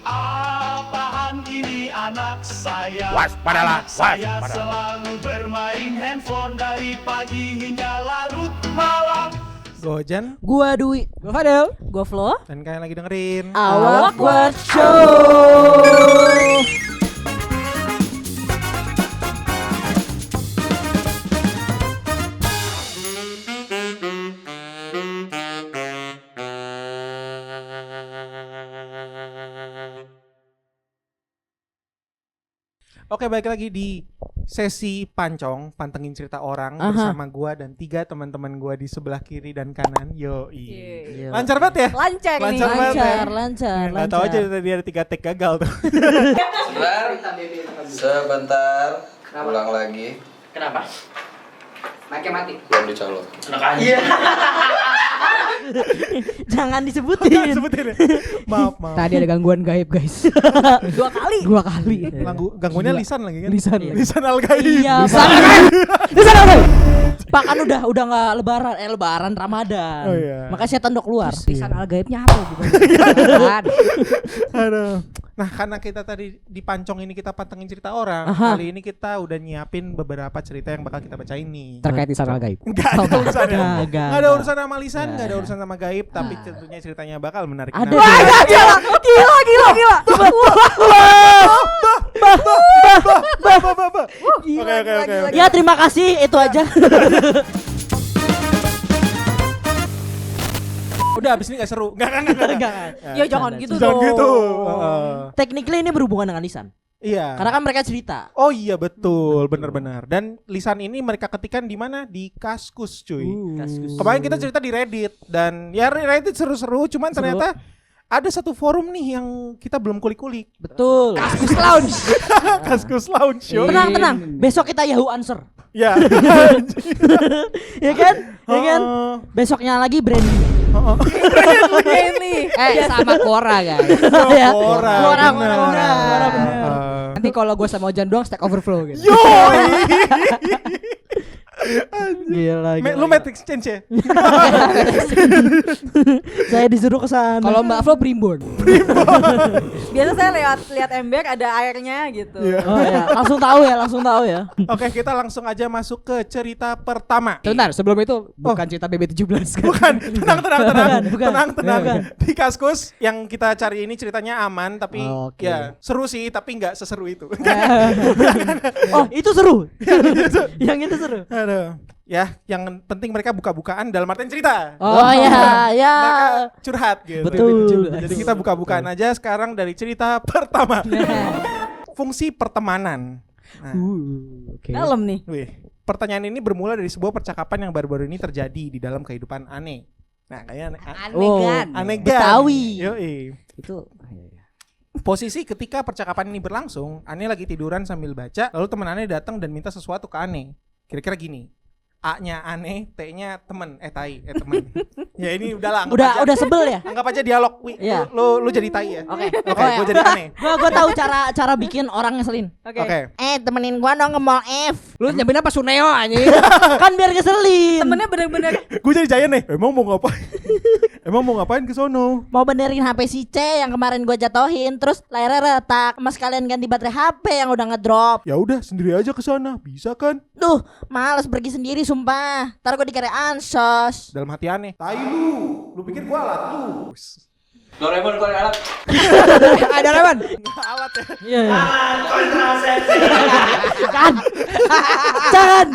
Apaan ini anak saya? Waspadalah, Anak saya waspada. selalu bermain handphone dari pagi hingga larut malam. Gue Ojan, Gua Dwi, Gue Fadel. gua Flo. dan kalian lagi dengerin Awak Buat Show. Oke, balik lagi di sesi Pancong, pantengin cerita orang Aha. bersama gua dan 3 teman-teman gua di sebelah kiri dan kanan. Yoi. Iya. Lancar banget ya? Lancar nih. Lancar banget ya? Lancar. Gak tau aja tadi ada 3 take gagal tuh. Sebentar, ulang lagi. Kenapa? Mic-nya mati. Belum dicolok. Iya. Jangan disebutin. Sebutin ya. Maaf. Tadi ada gangguan gaib guys. Dua kali. Gangguannya Gila. lisan lagi kan? Lisan. Lisan al-gaib. Iya, Lisan. Lisan apa? Pak kan udah nggak lebaran Ramadan. Oh, iya. Makanya setan udah keluar. Lisan al gaibnya apa bukan? Aduh. Nah, karena kita tadi di Pancong ini kita pantengin cerita orang, Aha. kali ini kita udah nyiapin beberapa cerita yang bakal kita bacain nih. Terkait lisan al gaib. Enggak ada urusannya. Enggak, Enggak ada enggak. urusan sama lisan, enggak ada urusan sama gaib, tapi tentunya ceritanya bakal menarik. Aduh. Gila. Oke. Ya terima kasih itu aja. Udah abis ini gak seru. Enggak. Ya jangan gitu Jangan dong. gitu. Technically ini berhubungan dengan lisan. Iya. Karena kan mereka cerita. Oh iya betul, benar-benar. Dan lisan ini mereka ketikkan di mana? Di Kaskus, cuy. Kemarin kita cerita di Reddit dan ya Reddit seru-seru, cuman ternyata ada satu forum nih yang kita belum kulik-kulik. Betul. Kaskus Lounge. Kaskus Lounge show. Tenang. Besok kita Yahoo Answer. Ya. Ya kan? Ya kan? Oh. Besoknya lagi branding. Ini. Sama Quora guys. Ya. Quora, bener. Quora, bener. Nanti kalau gue sama Ojan doang Stack Overflow gitu. Gila. Lu Matrix Change ya? Saya disuruh ke sana. Kalau Mbak Flo Primbon. Biasa saya lihat ember ada airnya gitu. Oh ya, langsung tahu ya. Oke, kita langsung aja masuk ke cerita pertama. Sebentar, sebelum itu bukan cerita BB17 kan? Bukan, tenang. Bukan. Tenang. Bukan. Di Kaskus yang kita cari ini ceritanya aman, tapi Oke. ya seru sih, tapi nggak seseru itu. Oh, itu seru. Yang itu seru. Aduh. Ya, yang penting mereka buka-bukaan dalam artian cerita. Oh ya. Mereka curhat gitu. Betul. Jadi kita buka-bukaan aja sekarang dari cerita pertama. Fungsi pertemanan. Nah, Oke. Dalam nih. wih, pertanyaan ini bermula dari sebuah percakapan yang baru-baru ini terjadi di dalam kehidupan aneh. Nah, kayaknya aneh gan. Betawi. Yoi. Itu Posisi ketika percakapan ini berlangsung, Ane lagi tiduran sambil baca, lalu teman Ane datang dan minta sesuatu ke Ane. Kira-kira gini, A-nya Ane, T-nya temen, temen. Ya ini udahlah, Udah sebel ya? anggap aja dialog. Wih, Iya. lu jadi tai ya. Oke. Gue jadi Ane. Gua tahu cara bikin orang ngeselin. Oke. Temenin gua dong ke mall F. lu nyampein apa Suneo anjing? Kan biar ngeselin. Temennya bener-bener Gue jadi Giant nih. Emang mau ngapain? Emang mau ngapain ke sono? Mau benerin HP si C yang kemarin gua jatohin, terus layarnya retak. Mas kalian ganti baterai HP yang udah ngedrop. Ya udah, sendiri aja ke sana. Bisa kan? Duh, males pergi sendiri sumpah. Ntar gua dikira ansos. Dalam hati Ane. Tai lu. Lu pikir gua alat lu. Doraemon keluar alat. Ada Rewan. Alat ya. Iya. Kontrasepsi. Jangan.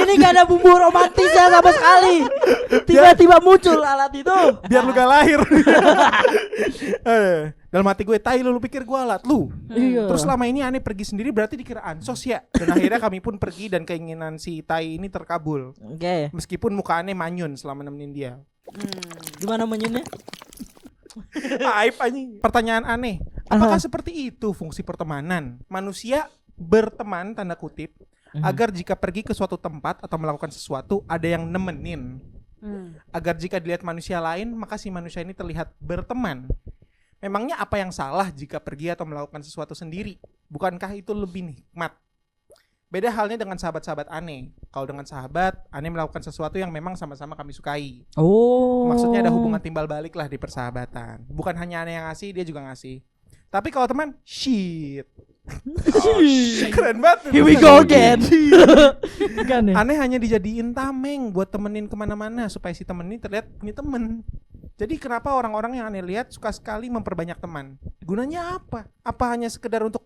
Ini gak ada bumbu romantisnya sama sekali. Tiba-tiba muncul alat itu. Biar lu gak lahir. Dalam hati gue, tai lu pikir gue alat lu. Iya. Terus selama ini Ane pergi sendiri berarti dikira ansos ya. Dan akhirnya kami pun pergi dan keinginan si tai ini terkabul. Oke. Meskipun muka Ane manyun selama nemenin dia. Gimana menyunnya? Aib anjing. Pertanyaan aneh. Apakah seperti itu fungsi pertemanan? Manusia berteman tanda kutip agar jika pergi ke suatu tempat atau melakukan sesuatu ada yang nemenin. Agar jika dilihat manusia lain maka si manusia ini terlihat berteman. Memangnya apa yang salah jika pergi atau melakukan sesuatu sendiri? Bukankah itu lebih nikmat? Beda halnya dengan sahabat-sahabat aneh. Kalau dengan sahabat, aneh melakukan sesuatu yang memang sama-sama kami sukai. Oh. Maksudnya ada hubungan timbal balik lah di persahabatan. Bukan hanya aneh yang ngasih, dia juga ngasih. Tapi kalau teman, shit. Keren banget. Here we go again. Kan ya? Aneh hanya dijadiin tameng buat temenin kemana-mana supaya si temen ini terlihat punya temen. Jadi kenapa orang-orang yang aneh lihat suka sekali memperbanyak teman? Gunanya apa? Apa hanya sekedar untuk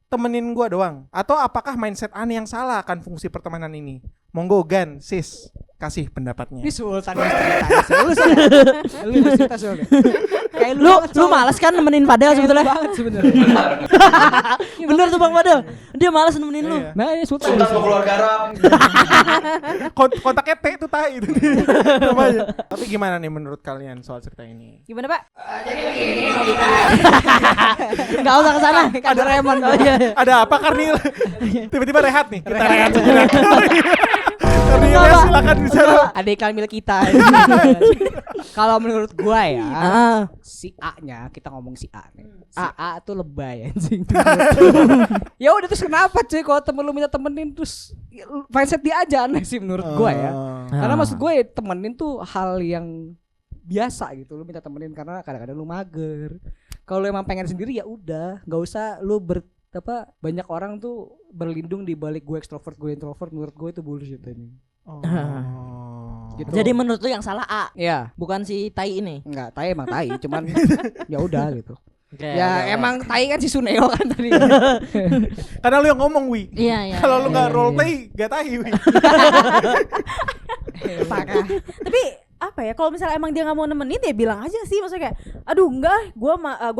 temenin gua doang? Atau apakah mindset aneh yang salah akan fungsi pertemanan ini? Monggo Gan, sis, kasih pendapatnya. Ini Sultan yang cerita. Lu yang cerita Sul. Kayak Lu malas kan nemenin Padel sebetulnya? banget sebenarnya. Bener tuh Bang Padel. Dia malas nemenin lu. Iya. Nah, ini Sultan. Sultan mau keluar garap. Kontaknya T itu tai itu namanya. Tapi gimana nih menurut kalian soal cerita ini? Gimana Pak? Enggak usah ke sana. Ada Raymond. Oh iya. Ada apa Karnil? Tiba-tiba rehat nih. Kita rehat sejenak. Karnil ya silakan bicara. Ada iklan milik kita. Kalau menurut gua ya, si A-nya, kita ngomong si A nih. A tuh lebay anjing. Ya udah terus kenapa cuy kalau temen lu minta temenin terus mindset dia aja aneh sih menurut gua ya. Karena maksud gue temenin tuh hal yang biasa gitu. Lu minta temenin karena kadang-kadang lu mager. Kalau lu emang pengen sendiri ya udah, enggak usah lu banyak orang tuh berlindung di balik gue ekstrovert, gue introvert. Menurut gue itu bullshit ini. Gitu. Jadi menurut lu yang salah A, Iya, bukan si Tai ini. enggak, tai emang tai, cuman ya udah gitu. Oke, Ya emang tai kan si Suneo kan tadi. Karena lu yang ngomong Wi. Iya. Kalau lu nggak role play, gak tai Wi. Parah. Tapi apa ya, kalau misalnya emang dia nggak mau nemenin ya bilang aja sih, maksudnya kayak aduh enggak, gue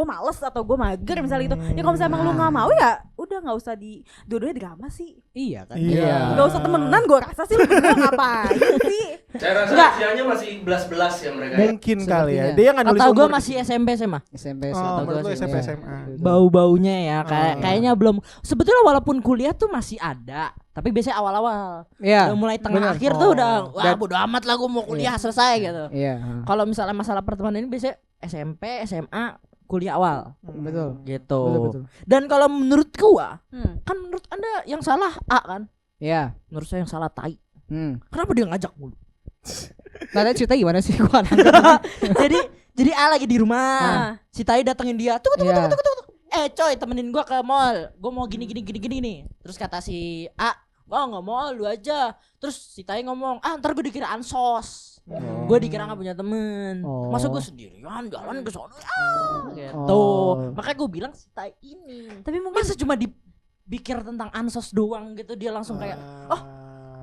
males atau gue mager misalnya gitu ya. Kalau misalnya emang lu nggak mau ya udah, nggak usah di dua-duanya drama sih, Iya kan. Iya. nggak usah temenan. Gue rasa sih lu berdua ngapain sih. Saya rasa Enggak. usianya masih belas-belas ya mereka. Mungkin kali ya. Sepertinya. Dia nggak nulis Atau gue umur. masih SMP SMA. SMP Oh, menurut lu sih, SMP iya. SMA. Bau-baunya ya kayaknya belum. Sebetulnya walaupun kuliah tuh masih ada, tapi biasanya awal-awal. Iya. Udah mulai tengah bener. akhir tuh udah wah Dan- bodo amat lah gue mau kuliah selesai gitu. Iya. Kalau misalnya masalah pertemanan ini biasanya SMP, SMA, kuliah awal Betul. gitu. Betul. Dan kalau menurut gua, Hmm. kan menurut Anda yang salah A kan? Iya. Menurut saya yang salah Tai. Kenapa Kenapa dia ngajak mulu? Tadi cerita gimana sih gua? Jadi A lagi di rumah. Ah. Si Tai datengin dia. Tunggu. Iya. Coy, temenin gua ke mall. Gua mau gini nih. Terus kata si A, "Wah, enggak mau, lu aja." Terus si Tai ngomong, "Ah, ntar gua dikira ansos." Gue dikira gak punya temen. Oh. Masa gue sendirian jalan ke sono gitu. Oh. Makanya gue bilang si Tai ini. Tapi mungkin Masa cuma dipikir tentang ansos doang gitu, dia langsung kayak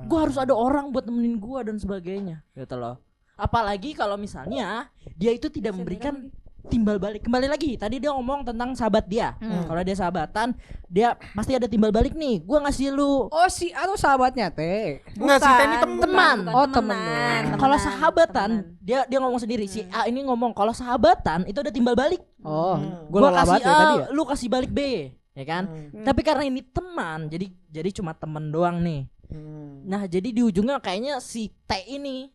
gue harus ada orang buat temenin gue dan sebagainya gitu loh. Apalagi kalau misalnya dia itu tidak memberikan timbal balik. Kembali lagi tadi dia ngomong tentang sahabat dia. Kalau dia sahabatan, dia pasti ada timbal balik nih. Gua ngasih lu. Oh si A tuh sahabatnya Teh. Enggak sih, ini teman. Oh, temenan. Kalau sahabatan, dia ngomong sendiri. Si A ini ngomong kalau sahabatan itu ada timbal balik. Oh, Gua lelah kasih banget ya A, tadi ya. lu kasih balik B, ya kan? Tapi karena ini teman, jadi cuma teman doang nih. Nah, jadi di ujungnya kayaknya si Tai ini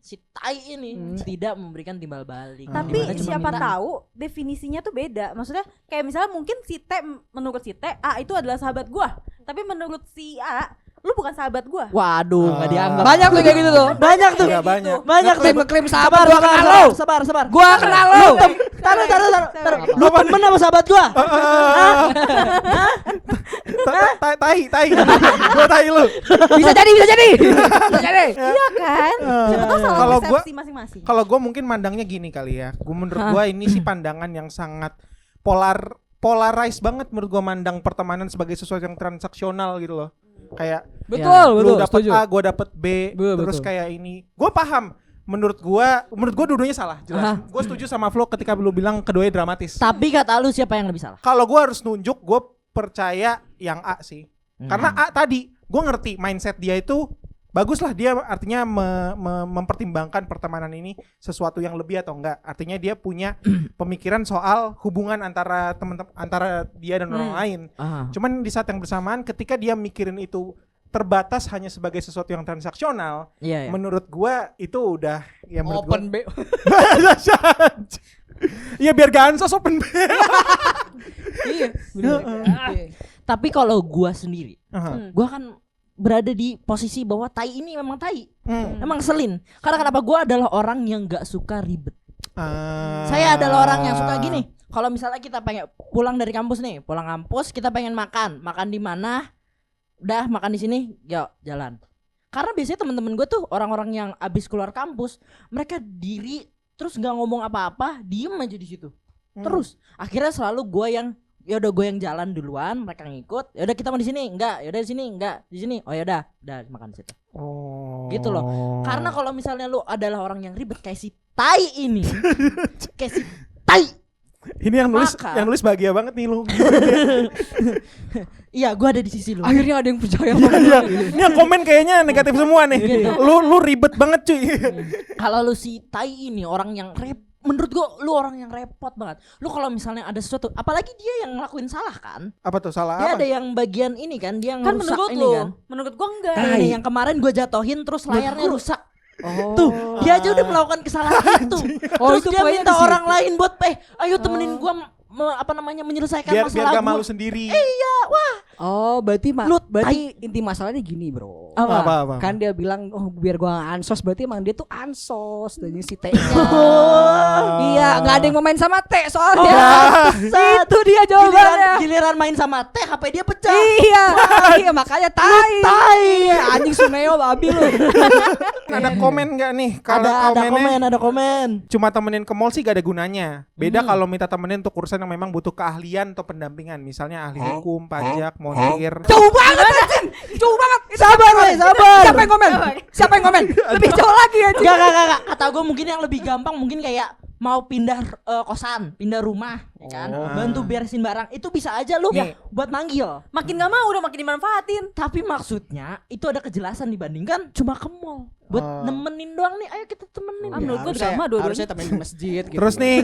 tidak memberikan timbal balik. Tapi Dimana cuma siapa minta. tahu definisinya tuh beda. Maksudnya kayak misalnya mungkin si T, menurut si T A itu adalah sahabat gua, tapi menurut si A lu bukan sahabat gua. Waduh, nggak dianggap. Banyak tuh kayak gitu tuh. Banyak tuh. Enggak banyak. Banyak tuh. Ngeklaim sahabat gua kenal lo. Sabar. Gua kenal lo. Taruh. Lu temen sama sahabat gua? Tai. Gua tai lu. Bisa jadi. Iya kan? Siapa tahu salah Kalau gua- persepsi masing-masing. Kalau gue mungkin mandangnya gini kali ya. Menurut gue ini sih pandangan yang sangat polarized banget. Menurut gue mandang pertemanan sebagai sesuatu yang transaksional gitu loh. Kayak Betul, lu dapet setuju. A, gue dapet B, Betul, terus betul. kayak ini. Gue paham. Menurut gua dua-duanya salah. Jelas. Gue setuju sama Flo ketika lu bilang keduanya dramatis. Tapi kata lu siapa yang lebih salah? Kalau gue harus nunjuk, gue percaya yang A sih. Karena A tadi, gue ngerti mindset dia itu bagus lah, dia artinya mempertimbangkan pertemanan ini sesuatu yang lebih atau enggak. Artinya dia punya pemikiran soal hubungan antara teman-teman, antara dia dan orang lain. Cuman di saat yang bersamaan ketika dia mikirin itu terbatas hanya sebagai sesuatu yang transaksional, Iya. menurut gua itu udah ya menurut Open gua, B. ya biar gak ansos open B. Iya. Tapi kalau gua sendiri, Aha. gua kan berada di posisi bahwa tai ini memang tai. Hmm. Emang selin. Karena kenapa gue adalah orang yang gak suka ribet. Ah. Saya adalah orang yang suka gini. Kalau misalnya kita pengen pulang dari kampus nih, pulang kampus kita pengen makan di mana? Udah makan di sini, yuk jalan. Karena biasanya teman-teman gue tuh orang-orang yang abis keluar kampus, mereka diri terus nggak ngomong apa-apa, diem aja di situ. Terus akhirnya selalu gue yang ya udah gue yang jalan duluan, mereka ngikut. Ya udah kita mau di sini, enggak. Ya udah di sini, enggak. Di sini. Oh ya udah makan di situ. Oh. Gitu loh. Karena kalau misalnya lu adalah orang yang ribet kayak si tai ini, kayak si tai. Ini yang nulis bahagia banget nih lu. Iya, gue ada di sisi lu. Akhirnya ada yang percaya sama Iya. Ini yang komen kayaknya negatif semua nih. Gitu. Lu ribet banget cuy. Kalau lu si tai ini orang yang menurut gua lu orang yang repot banget. Lu kalau misalnya ada sesuatu, apalagi dia yang ngelakuin salah kan? Apa tuh salah Dia apa? ada yang bagian ini kan, dia Kan ngerusak menurut ini lu, kan. menurut gua enggak. Ini yang kemarin gua jatohin terus layarnya rusak. Oh. Tuh, dia aja udah melakukan kesalahan itu. Oh, Terus itu dia poinnya minta di situ. orang lain buat ayo temenin gua menyelesaikan Biar masalah gak gua. malu sendiri. Oh, berarti Lu berarti inti masalahnya gini, Bro. Apa? Kan dia bilang, "Oh, biar gua ansos." Berarti emang dia tuh ansos dan si T-nya. Iya, enggak ada yang mau main sama T soalnya. Itu dia jawabannya. Giliran main sama teh, HP dia pecah. Iya, makanya tai. Anjing Suneo babi lu. Ada komen nggak nih? Kalau Ada komen. cuma temenin ke mall sih gak ada gunanya. Beda kalau minta temenin untuk urusan yang memang butuh keahlian atau pendampingan. Misalnya ahli hukum, pajak, montir. Jauh banget anjing. Jauh banget. Sabar. Siapa yang komen? Lebih jauh lagi anjing. Enggak. Kata gue mungkin yang lebih gampang mungkin kayak mau pindah kosan, pindah rumah, ya kan? Bantu beresin barang. Itu bisa aja lu Nih. buat manggil. Makin gak mau udah makin dimanfaatin. Tapi maksudnya itu ada kejelasan dibandingkan cuma ke mall. Buat nemenin doang nih, ayo kita temenin. Menurut gua Harusnya- drama dua-duanya. Harusnya temen di masjid gitu. Terus nih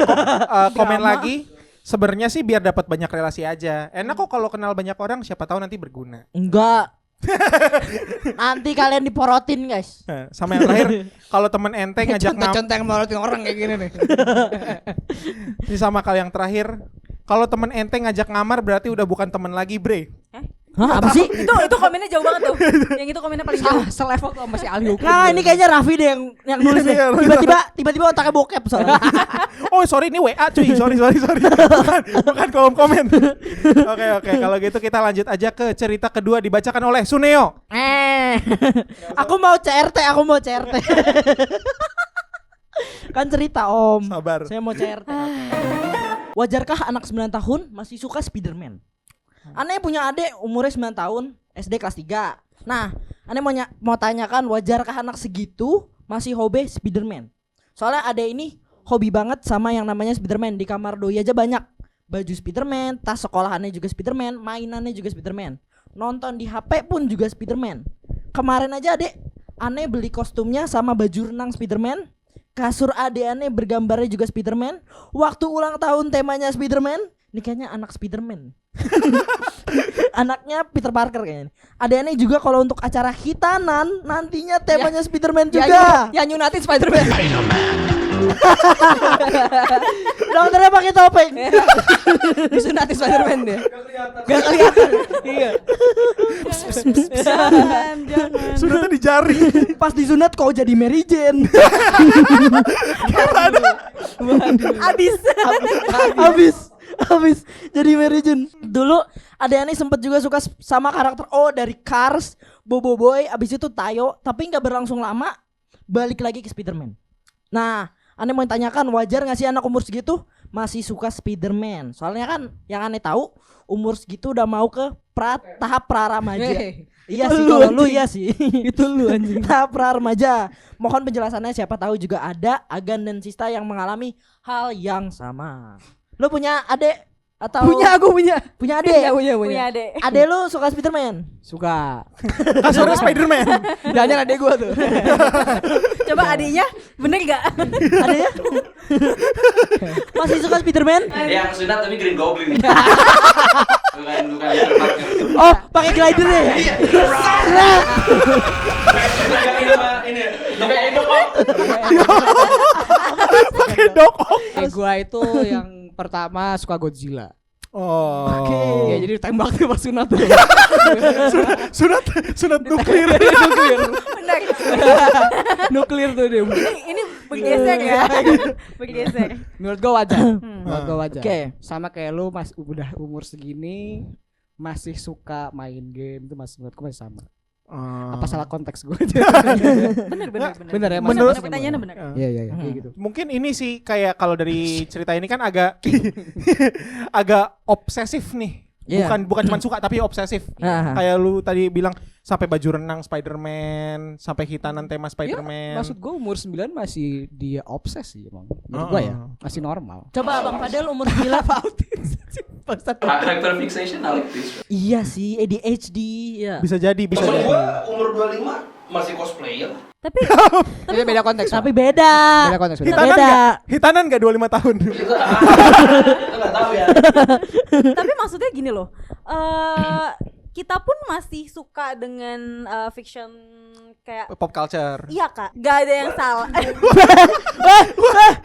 komen lagi. Sebenarnya sih biar dapat banyak relasi aja. Enak kok kalau kenal banyak orang, siapa tahu nanti berguna. Enggak. Nanti kalian diporotin, guys. Sama yang terakhir, kalau temen ente ngajak contoh-contoh yang morotin orang kayak gini nih. Ini sama kalau yang terakhir, kalau temen ente ngajak ngamar berarti udah bukan temen lagi, bre. Hah, apa sih? Itu komennya jauh banget tuh. Yang itu komennya paling jauh. Selevel sama si ahli hukum. Nah, ini kayaknya Raffi deh yang nulis deh. Iya, Tiba-tiba otaknya bokep soalnya. Oh sorry ini WA cuy, sorry. bukan kolom komen. Oke, kalau gitu kita lanjut aja ke cerita kedua dibacakan oleh Suneo. Aku mau CRT. Kan cerita Om. Sabar. Saya mau CRT. Wajarkah anak 9 tahun masih suka Spiderman? Aneh punya adik umurnya 9 tahun, SD kelas 3. Nah, aneh mau tanyakan wajarkah anak segitu masih hobi Spiderman? Soalnya adek ini hobi banget sama yang namanya Spiderman. Di kamar doi aja banyak baju Spiderman, tas sekolahannya juga Spiderman, mainannya juga Spiderman. Nonton di HP pun juga Spiderman. Kemarin aja adek aneh beli kostumnya sama baju renang Spiderman. Kasur adek aneh bergambarnya juga Spiderman. Waktu ulang tahun temanya Spiderman. Ini kayaknya anak Spiderman. Anaknya Peter Parker kayaknya. Adek-adek juga kalau untuk acara hitanan nantinya temanya Spiderman juga. Yang nyunatin Spiderman. Dokternya pakai topeng. Disunatin Spiderman dia. Gak kelihatan. Iya. Jangan. Sunatnya di jari. Pas disunat kok jadi Mary Jane. Habis jadi Mary Jane. Dulu adek-adek sempet juga suka sama karakter dari Cars, Bobo Boy, abis itu Tayo, tapi nggak berlangsung lama balik lagi ke Spiderman. Nah, aneh mau tanyakan wajar nggak sih anak umur segitu masih suka Spiderman? Soalnya kan yang aneh tahu umur segitu udah mau ke tahap pra remaja. Iya sih, kalau lu iya sih. Itu lu anjing. Tahap pra remaja. Mohon penjelasannya, siapa tahu juga ada Agan dan Sista yang mengalami hal yang sama. Lu punya adek atau Aku punya. punya adek? Punya adek. Adek lu suka Spiderman? Suka. Kasurnya Spiderman. Jangan adek gua tuh. Coba adiknya bener gak? Adeknya? Masih suka Spiderman? Yang sunat tapi Green Goblin. bukan Peter Parker. Oh, pakai glider ya? Ini Dokok. Pakai dokok. Gua itu yang pertama suka Godzilla. Oh. Ya jadi ditembak tuh pas sunat tuh. Sunat nuklir. Benar. Nuklir tuh dia. Ini bergeser ya. Bergeser. Menurut gua wajar. Menurut gua wajar. Oke. Sama kayak lu udah umur segini masih suka main game itu menurut gua masih sama. Apa salah konteks gua aja? Benar. Bener ya, Menurut- Pertanyaannya benar. Iya kayak gitu. Mungkin ini sih kayak kalau dari cerita ini kan agak agak obsesif nih. Iya. Bukan cuma suka tapi obsesif. Ah. Kayak lu tadi bilang sampai baju renang Spider-Man, sampai hitanan tema Spider-Man. Maksud gua umur 9 masih dia obses sih emang. Menurut gua ya, masih normal. Coba Bang Fadel umur 9. Hyperfixation I like this. Iya sih, ADHD ya. Bisa jadi, bisa Temen jadi. gua umur 25 masih cosplayer. Tapi Itu beda konteks. Tapi beda. Beda konteks. Beda. Hitanan Beda. enggak? Hitanan enggak 25 tahun? Kita nggak tahu ya. tapi maksudnya gini loh. Kita pun masih suka dengan fiction kayak Pop culture. iya Kak, gak ada yang salah.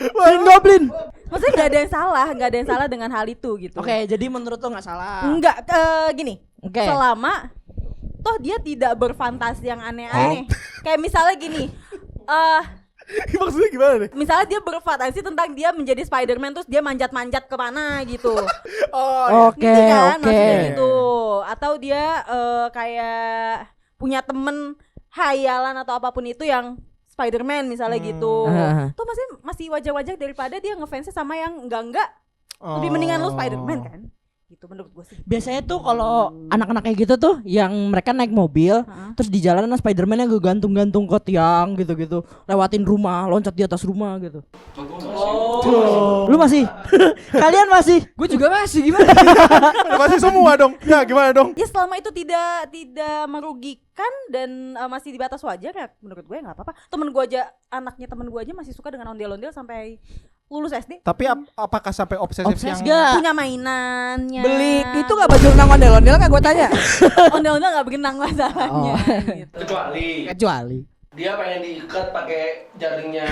Green Goblin. Maksudnya gak ada yang salah dengan hal itu gitu. Oke, jadi menurut lo nggak salah. Enggak, gini. Oke. Selama toh dia tidak berfantasi yang aneh-aneh. Kayak misalnya gini. Maksudnya gimana nih? Misalnya dia berfantasi tentang dia menjadi Spider-Man terus dia manjat-manjat kemana gitu. Oh, Oke, Ngerti kan oke. maksudnya gitu. Atau dia kayak punya temen hayalan atau apapun itu yang Spider-Man misalnya gitu. Ah. Tuh masih wajar-wajar daripada dia ngefansnya sama yang enggak. Lebih mendingan lu Spider-Man kan. Gitu menurut gue sih. Biasanya tuh kalau anak-anak kayak gitu tuh yang mereka naik mobil, terus di jalanan Spider-Man yang gantung-gantung ke tiang gitu-gitu, lewatin rumah, loncat di atas rumah gitu. Lu masih? Kalian masih? Gue juga masih gimana? Masih semua dong. Ya gimana dong? Ya selama itu tidak merugikan dan masih di batas wajar ya menurut gue nggak apa-apa. Anaknya temen gue aja masih suka dengan ondel-ondel sampai lulus SD. Tapi apakah sampai obsesif Obses yang gak? Punya mainannya. Beli itu gak baju renang ondel-ondel gak gue tanya? ondel-ondel nggak berenang masalahnya. Gitu. Kecuali Dia pengen diikat pakai jaringnya.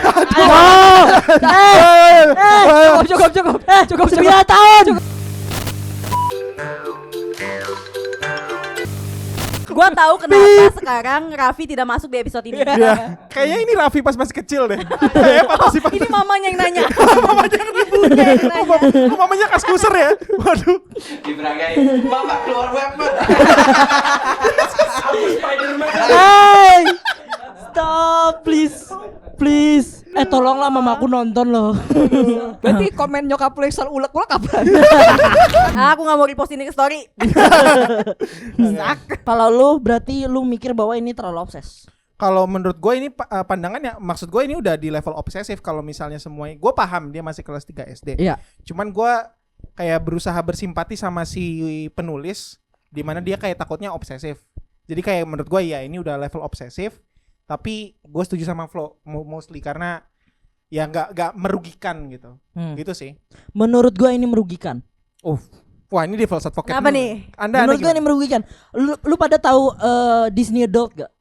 cukup 9 tahun. Gua tahu kenapa sekarang Raffi tidak masuk di episode ini. Ya, kayaknya ini Raffi pas masih kecil deh. Kayak pasti pas Ini mamanya yang nanya. Mamanya yang nanya. kok mamanya kaskuser ya? Waduh. Diberagain. Mama keluar web. Aku Spider-Man. Hey, stop please. Tolonglah mamaku nonton loh. berarti komen nyokap lu yang selalu ulek-ulek kapan? Aku nggak mau repost ini ke story. Kalau lu berarti lu mikir bahwa ini terlalu obses. Kalau menurut gue ini pandangannya, maksud gue ini udah di level obsesif. Kalau misalnya semuanya, gue paham dia masih kelas 3 SD. Iya. Cuman gue kayak berusaha bersimpati sama si penulis, di mana dia kayak takutnya obsesif. Jadi kayak menurut gue ya ini udah level obsesif. Tapi gue setuju sama Flo mostly karena ya nggak merugikan gitu. Gitu sih. Menurut gua ini merugikan. Wah ini Devil's Advocate. Kenapa nih? Anda Menurut gua ini merugikan. Lu pada tahu Disney Adult gak?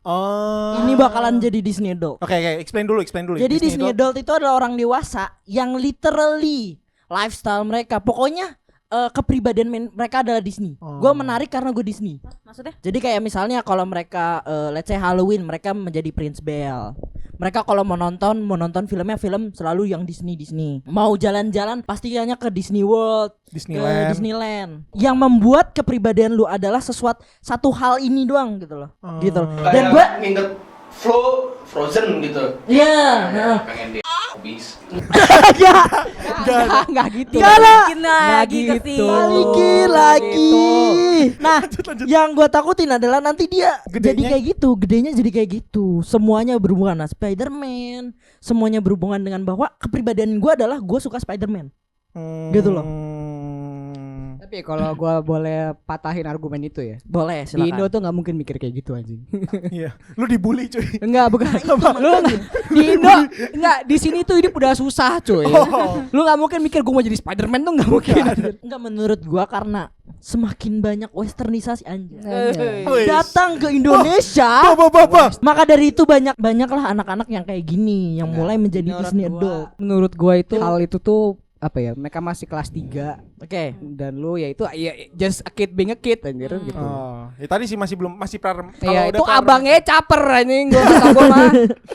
Oh. Ini bakalan jadi Disney Adult. Oke, explain dulu. Jadi Disney Adult itu adalah orang dewasa yang literally lifestyle mereka, pokoknya kepribadian mereka adalah Disney. Gue menarik karena gue Disney. Maksudnya? Jadi kayak misalnya kalau mereka let's say Halloween, mereka menjadi Prince Belle. Mereka kalau mau nonton filmnya film selalu yang Disney. Mau jalan-jalan pastinya ke Disney World, Disneyland. ke Disneyland. Yang membuat kepribadian lu adalah satu hal ini doang gitu loh. Gitu loh. Dan Kayak gue nginget Frozen gitu. iya, Pengen dia habis. Enggak gitu. Balikin lagi ke gitu. sini. Balikin lagi. Nah, yang gue takutin adalah nanti dia jadi kayak gitu, gedenya jadi kayak gitu. Semuanya berhubungan dengan Spider-Man, semuanya berhubungan dengan bahwa kepribadian gue adalah gue suka Spider-Man. Gitu loh. Tapi kalau gua boleh patahin argumen itu ya. Boleh, Di Indo silakan. tuh nggak mungkin mikir kayak gitu anjing. Iya. Lu dibully cuy. Enggak, bukan. Lu di Indo enggak, di sini tuh hidup udah susah, cuy. Lu nggak mungkin mikir gua mau jadi Spider-Man tuh nggak mungkin. Enggak, menurut gue karena semakin banyak westernisasi anjay. Wih. Datang ke Indonesia. Bapak. Maka dari itu banyaklah anak-anak yang kayak gini yang mulai menjadi Disney Adult. Menurut gua itu hal itu tuh apa ya? Mereka masih kelas 3 Oke. dan lu ya itu ya just a kid being a kid anjir gitu. Oh, ya tadi sih masih Iya, itu pra- abangnya caper anjing gua kata gua mah.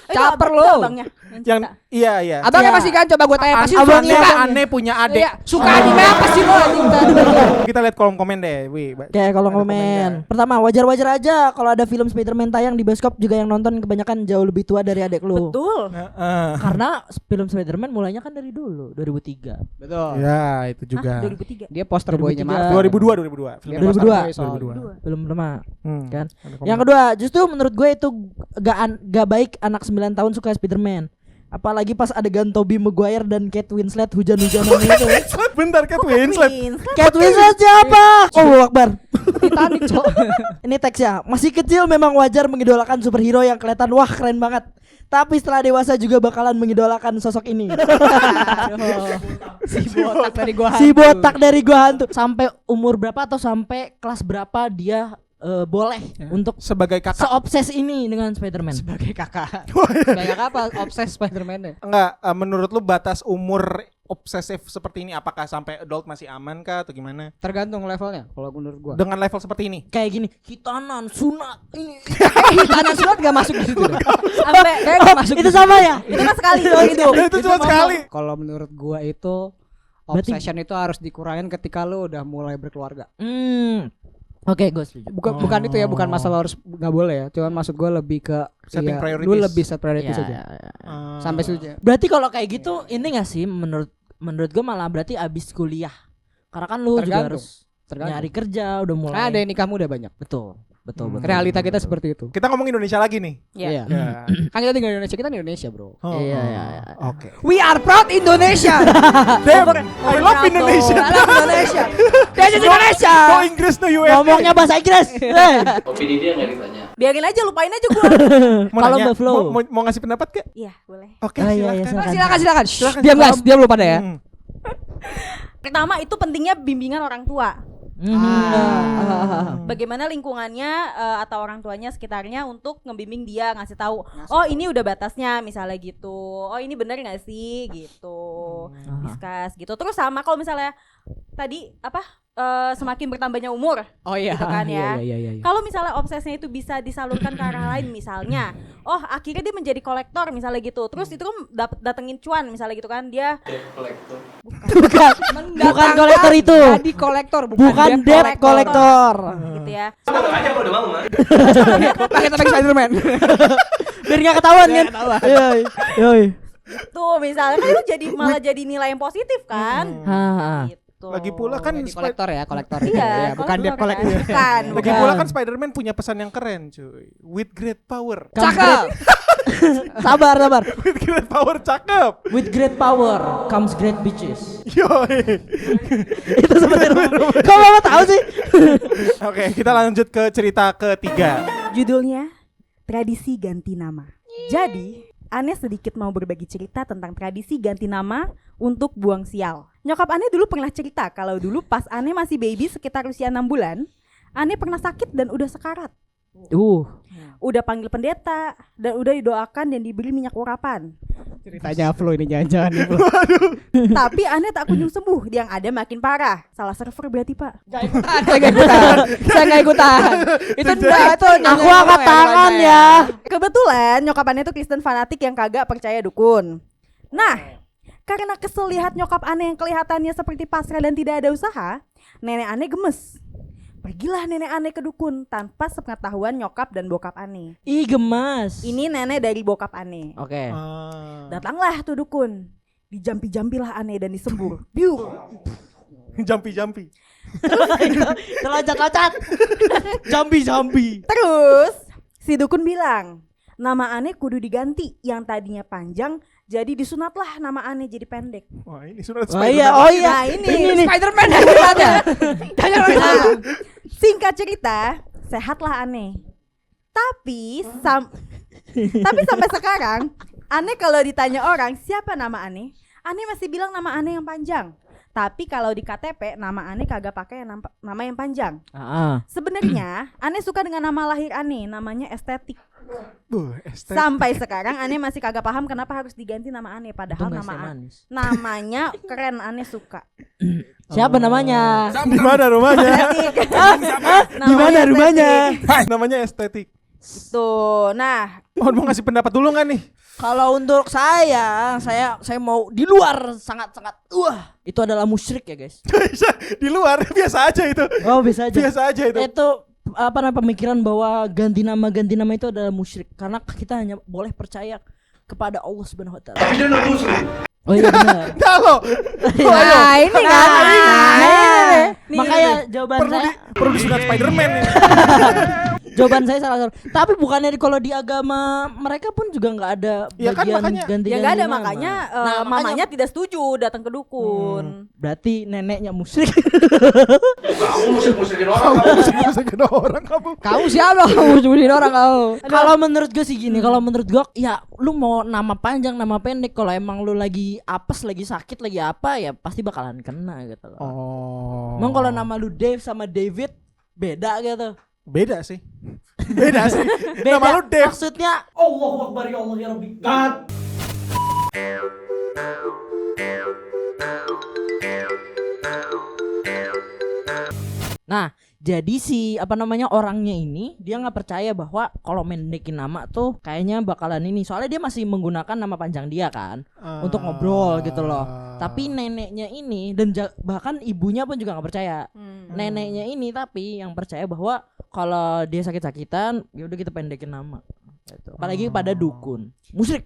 Caper Itu lu. abangnya yang iya. Abangnya Ya. masih kan coba gua tanya pasti Abangnya suka. aneh punya adik. Iya, suka anime apa sih lu anjing? Kita lihat kolom komen deh, wih. Oke, kalau komen. Pertama, wajar-wajar aja kalau ada film Spider-Man tayang di bioskop juga yang nonton kebanyakan jauh lebih tua dari adik lu. betul. Karena film Spider-Man mulainya kan dari dulu, 2003. Betul. Ya, itu Hah, juga. 2003. Dia poster boynya 2003. Marvel. 2002. Film Dia 2002. poster boy 2002. Film pertama. Kan? Ada komen. Yang kedua, justru menurut gue itu gak baik anak 9 tahun suka Spider-Man. Apalagi pas adegan Tobey Maguire dan Kate Winslet hujan-hujanan itu. Bentar, Kate Winslet. Kate Winslet siapa? Oh, Akbar. Titanic, Cok. Ini teksnya. Masih kecil memang wajar mengidolakan superhero yang kelihatan wah keren banget. Tapi setelah dewasa juga bakalan mengidolakan sosok ini. Si botak dari gua. Si botak dari gua hantu. Sampai umur berapa atau sampai kelas berapa dia boleh untuk Sebagai kakak. seobses ini dengan Spider-Man? Sebagai kakak. Sebagai apa? Obses Spider-Man. Enggak, menurut lu batas umur obsesif seperti ini apakah sampai adult masih aman kah atau gimana? Tergantung levelnya kalau menurut gua. Dengan level seperti ini. Kayak gini, hitanan, sunat ini. Hitanan surat gak masuk di situ dah. Sampai Gak masuk Itu sama ya? itu kan sekali doang itu. Itu cuma sekali. Kalau menurut gua itu Berarti- obsession itu harus dikurangin ketika lu udah mulai berkeluarga. Oke, gue setuju. Bukan itu ya, bukan masalah harus nggak boleh ya. Cuman maksud gua lebih ke Setting iya, priorities. lu lebih set priorities Ya, aja. ya, ya. Sampai situ aja. Berarti kalau kayak gitu ini gak sih menurut gue malah berarti abis kuliah. Karena kan lu juga Tergantung. harus nyari kerja udah mulai. Ada yang nikah muda banyak. Betul. Betul. Realita kita seperti itu. Kita ngomong Indonesia lagi nih. Iya. Ya. Kan kita tinggal di Indonesia, kita di Indonesia, Bro. Oh, Iya, iya, iya. Oke. We are proud Indonesia. Damn, I love Indonesia. Salam Indonesia. This is Indonesia. Go Inggris no USA. Ngomongnya bahasa Inggris. Opini dia nggak ditanya. Biarin aja, lupain aja gua. Mau Kalau nanya, Mbak Flo. mau ngasih pendapat gak? Iya, boleh. Oke, Ah, iya, iya, silakan. Silakan. Diam guys, diam lu pada ya. Hmm. Pertama itu pentingnya bimbingan orang tua. Hmm. Bagaimana lingkungannya atau orang tuanya sekitarnya untuk ngebimbing dia, ngasih tahu, oh ini udah batasnya misalnya gitu, oh ini bener nggak sih gitu, discuss gitu. Terus sama kalau misalnya tadi apa semakin bertambahnya umur, Oh iya. gitu kan ya. Iya. Kalau misalnya obsesnya itu bisa disalurkan ke arah lain, misalnya, oh akhirnya dia menjadi kolektor misalnya gitu, terus itu kan datengin cuan misalnya gitu kan, dia Kolektor. Bukan kolektor itu. Jadi kolektor, Bukan debt kolektor. gitu ya. Sekarang aja kalau udah mau mah. Pakai topeng Spider-Man. Biar gak ketahuan kan. Yoi. Tuh misalnya kan itu jadi malah jadi nilai yang positif kan. Ha. Gitu. Lagi pula kan Jadi kolektor ya, kolektor. Iya, bukan debt kolektor kolektor. kan. Lagi pula kan Spider-Man punya pesan yang keren, cuy. With great power. Cakep. Sabar. With great power cakep. With great power comes great bitches. Yoi. Itu sebenarnya. Kok Mama tahu sih? Oke, kita lanjut ke cerita ketiga. Judulnya Tradisi Ganti Nama. Jadi, Aneh sedikit mau berbagi cerita tentang tradisi ganti nama untuk buang sial. Nyokap Aneh dulu pernah cerita kalau dulu pas Aneh masih baby sekitar usia 6 bulan, Aneh pernah sakit dan udah sekarat. Udah panggil pendeta dan udah didoakan dan diberi minyak urapan. Ceritanya Flo ini jangan-jangan nih Flo. Tapi Aneh tak kunjung sembuh, yang ada makin parah. Salah server berarti, Pak. Saya nggak ikutan. Itu enggak itu. Aku angkat tangan ya. Kebetulan nyokap Aneh tuh Kristen fanatik yang kagak percaya dukun. Nah, karena kesel lihat nyokap Aneh yang kelihatannya seperti pasrah dan tidak ada usaha, nenek Aneh gemes. Pergilah nenek Aneh ke dukun tanpa sepengetahuan nyokap dan bokap Aneh. Ih gemas. Ini nenek dari bokap Aneh. Oke. Datanglah tuh dukun. Dijampi-jampilah Aneh dan disembur. Biu. Jampi. Loncat. Jambi. Terus si dukun bilang, nama Aneh kudu diganti, yang tadinya panjang jadi disunatlah nama Aneh jadi pendek. Wah, ini surat Oh iya. Nah, ini. Spider-Man yang ada. Nah, singkat cerita, sehatlah Aneh. Tapi sampai sekarang Aneh kalau ditanya orang siapa nama Aneh, Aneh masih bilang nama Aneh yang panjang. Tapi kalau di KTP nama Ane kagak pakai nama yang panjang. Ah. Sebenarnya Ane suka dengan nama lahir Ane, namanya Estetik. Estetik. Sampai sekarang Ane masih kagak paham kenapa harus diganti nama Ane, padahal Untung nggak nama es teh manis. namanya keren, Ane suka. Siapa namanya? Di mana rumahnya? Estetik. Di mana Namanya rumahnya? Estetik. Hai, namanya estetik. Tuh, nah Mohon mau ngasih pendapat dulu nggak nih? Kalau untuk saya mau di luar sangat-sangat itu adalah musyrik ya, guys. Di luar biasa aja itu. Oh, bisa aja. Biasa aja itu. Itu apa namanya pemikiran bahwa ganti nama itu adalah musyrik karena kita hanya boleh percaya kepada Allah Subhanahu wa taala. Tapi dia non muslim. Oh iya benar. Nah lo, Nah, ini kan. Nih, Makanya jawaban saya perlu disunat Spiderman nih. jawaban saya salah satu. Tapi bukannya kalau di agama mereka pun juga nggak ada Ya kan, bagian makanya. ganti ya nggak ada, nama. makanya Nah, mamanya tidak setuju datang ke dukun. Berarti neneknya musyrik. Kamu musik-musikin orang kamu. Masukin orang kamu. Kamu siapa kamu sebutin orang kamu? Kalau menurut gue sih gini, kalau menurut gue ya lu mau nama panjang nama pendek kalau emang lu lagi apes, lagi sakit, lagi apa ya pasti bakalan kena gitu loh. Oh. Emang kalau nama lu Dave sama David beda gitu. Beda sih. Beda sih. Beda. Nama lu Dev. Maksudnya Allahu Akbar ya Allah ya Rabbi. God. nah, jadi si apa namanya orangnya ini dia nggak percaya bahwa kalau mendekin nama tuh kayaknya bakalan ini. Soalnya dia masih menggunakan nama panjang dia kan untuk ngobrol gitu loh. Tapi neneknya ini dan bahkan ibunya pun juga nggak percaya. Neneknya ini tapi yang percaya bahwa kalau dia sakit-sakitan ya udah kita pendekin nama. Gitu. Apalagi pada dukun. Musyrik.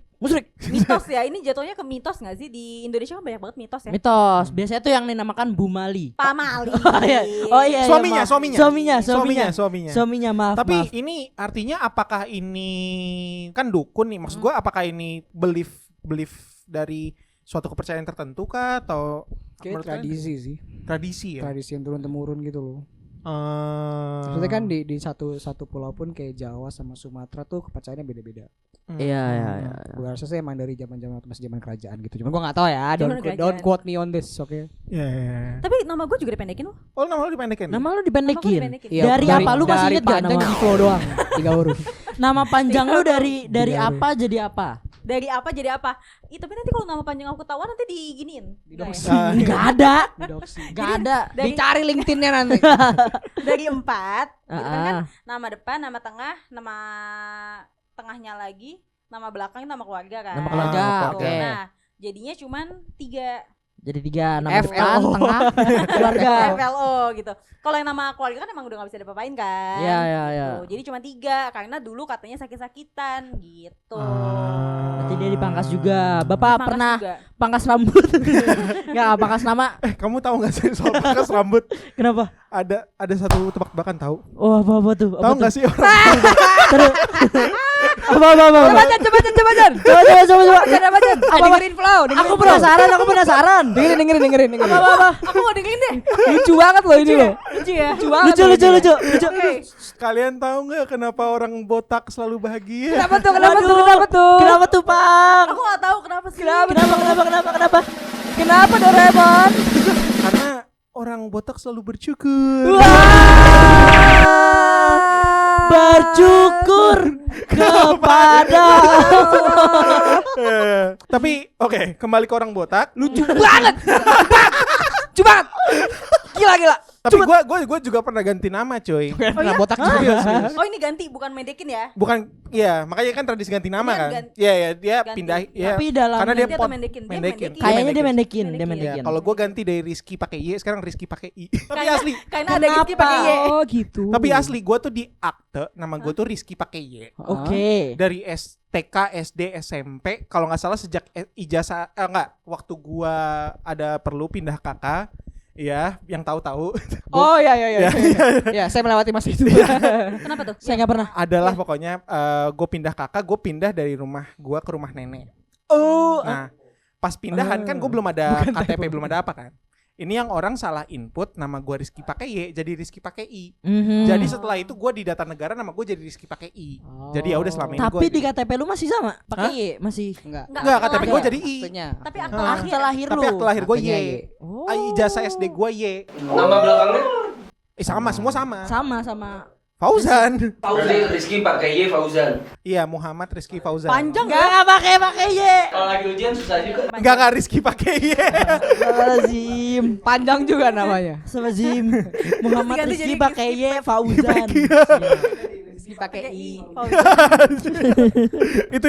Mitos ya, ini jatuhnya ke mitos nggak sih? Di Indonesia kan banyak banget mitos ya. Mitos. Biasanya tuh yang dinamakan Bu Mali. Pamali. Oh iya. Suaminya, Suaminya. Suaminya. Suaminya maaf. Tapi maaf. ini artinya apakah ini kan dukun nih? Maksud gua apakah ini belief dari suatu kepercayaan tertentu kah atau Kayak menurut kalian? tradisi sih. Tradisi ya? Tradisi yang turun temurun gitu loh. Maksudnya kan di satu pulau pun kayak Jawa sama Sumatera tuh kepercayaannya beda-beda. Iya. Gue rasa sih emang dari zaman-zaman waktu masih zaman kerajaan gitu. Cuman gue nggak tahu ya. Zaman Don't kerajaan. quote me on this, oke? Ya. Tapi nama gue juga dipendekin loh. Oh, nama lu dipendekin? Nama lu Nama gua dipendekin. dipendekin. Iya, Dari apa? Lu masih inget gak panjang nama? di flow doang 3 huruf. Nama panjang lu dari Tiga apa jadi apa? Dari apa jadi apa? Tapi nanti kalau nama panjang aku ketahuan nanti diginiin. Didoksi. Ah, Gak ada. Didoksi. Gak ada. Dari- Dicari LinkedIn-nya nanti. Dari 4 gitu kan, Ah. nama depan, nama tengah, nama tengahnya lagi, nama belakang, nama keluarga kan. Nama keluarga, Gitu. oke. Nah, jadinya cuman 3 Jadi 3 nama FLO. depan, tengah, keluarga. FLO gitu. Kalau yang nama keluarga kan emang udah gak bisa diapa-apain kan. Iya. Gitu. Jadi cuma 3 karena dulu katanya sakit-sakitan gitu. Berarti dia dipangkas juga. Bapak Mangkas pernah juga. pangkas rambut? Enggak, pangkas nama. kamu tahu nggak sih soal pangkas rambut? Kenapa? Ada satu tebak-tebakan tahu? Oh, apa tuh? Tahu nggak sih orang? Apa? Coba Jan. Coba. Dengerin flow. Aku penasaran. Dengerin. Apa? Aku mau dengerin deh. Lucu banget loh ini loh. Lucu ya. Lucu. Oke. Kalian tahu nggak kenapa orang botak selalu bahagia? Kenapa tuh, Pang? Aku gak tahu kenapa sih. Kenapa? Kenapa Doraemon? Karena orang botak selalu bersyukur. Bersyukur kepada Tapi oke, kembali ke orang botak. Lucu banget. Gila. Tapi gua juga pernah ganti nama, coy. Pernah botak juga. Oh, ini ganti bukan medekin ya? Bukan, ya makanya kan tradisi ganti nama Iya, kan. ganti. Iya, dia Ganti. pindah. Ya, Tapi dalam karena dia Ganti atau pot- mendekin? Dia mendekin. mendekin. kayaknya dia Mendekin. mendekin. Kalau gua ganti dari Rizky pakai Y, sekarang Rizky pakai I. Tapi Karena- asli. Karena ada Rizky pakai Y. Oh gitu. Tapi asli gua tuh di akte nama gua tuh Rizky pakai Y. Oke. Dari TK, SD, SMP, kalau nggak salah sejak ijazah enggak, waktu gua ada perlu pindah kakak, ya, yang tahu-tahu. Oh ya. Ya, saya melewati masa itu. Kenapa tuh? Saya nggak pernah. Adalah pokoknya gue pindah kakak, gue pindah dari rumah gue ke rumah nenek. Oh, Nah, pas pindahan kan gue belum ada KTP, belum ada apa kan. ini yang orang salah input nama gue Rizky pakai Y jadi Rizky pakai I. Mhm. Jadi setelah itu gue di data negara nama gue jadi Rizky pakai I. Jadi ya udah selama ini Tapi gue di KTP lu masih sama, pakai Y masih. Enggak. enggak KTP gue Enggak. jadi I. Maksudnya. Tapi akte Ah. lahir. Akte lahir lu. Tapi akte lahir gue Y. Aktenya Y. Oh. Ijazah SD gue Y. Nama belakangnya? Sama semua sama. Sama. Fauzan. Berarti Rizky pakai Y Fauzan. Iya Muhammad Rizky Fauzan. Panjang Enggak pakai Y. Kalau lagi ujian susah juga. Enggak Rizky pakai Y. Astagfirullahaladzim. Panjang juga namanya. Astagfirullahaladzim. Muhammad Ganti Rizky jadi pakai Y Fauzan. Rizky pakai I. itu